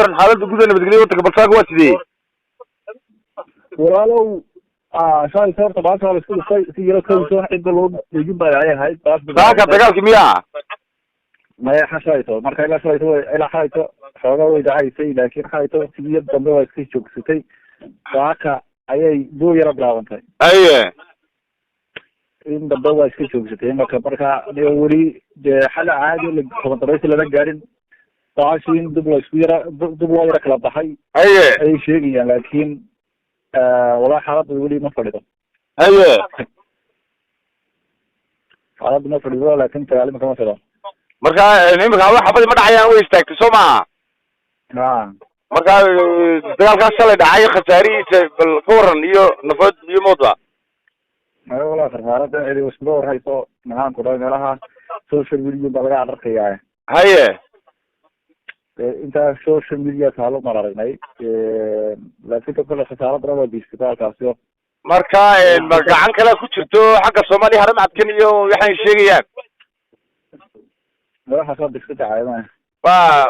waran xaaladda guud ee nabadgelyo waddanka balsaaga waa sidee walaalow shalay sababta baasha waa la isku dhistay si yaro kawsoo cidda loo dejin baa ay ahayd saaka dagaalkii miyaa maya xashayto marka ilaa shalayto ilaa xalayto xoogaa way dhacaysay laakiin xalayto siyad dambe waa iska joogsatay saaka ayay buu yaro bilaabantay aye in dambe waa iska joogsatay marka weli dee xala caadi komandaraysi lama gaarin baashi in dib la isku yara dib loo yaro kala baxay aye ayay sheegayaan laakiin والله حالات ولي ما فريضة. أيه. حالات ما فريضة لكن تعلم كم فريضة. مركا نيمك هذا حفظ ما دعيان ويستك تسمع. نعم. مركا دجال كسل دعاية خساري بالفورن يو نفط يموضع. أيه والله حالات هذه أسبوع هاي تو نعم كلها لها سوشيال ميديا بلغة عرقية. هيه. انت سوشيال ميديا تعالوا مرارناي لكن كل خسارات ربا بيستقال كاسيو marka gacan kale ku jirto xagga Soomaaliya haram adkan iyo waxay sheegayaan waxa soo dhigtay caayada waa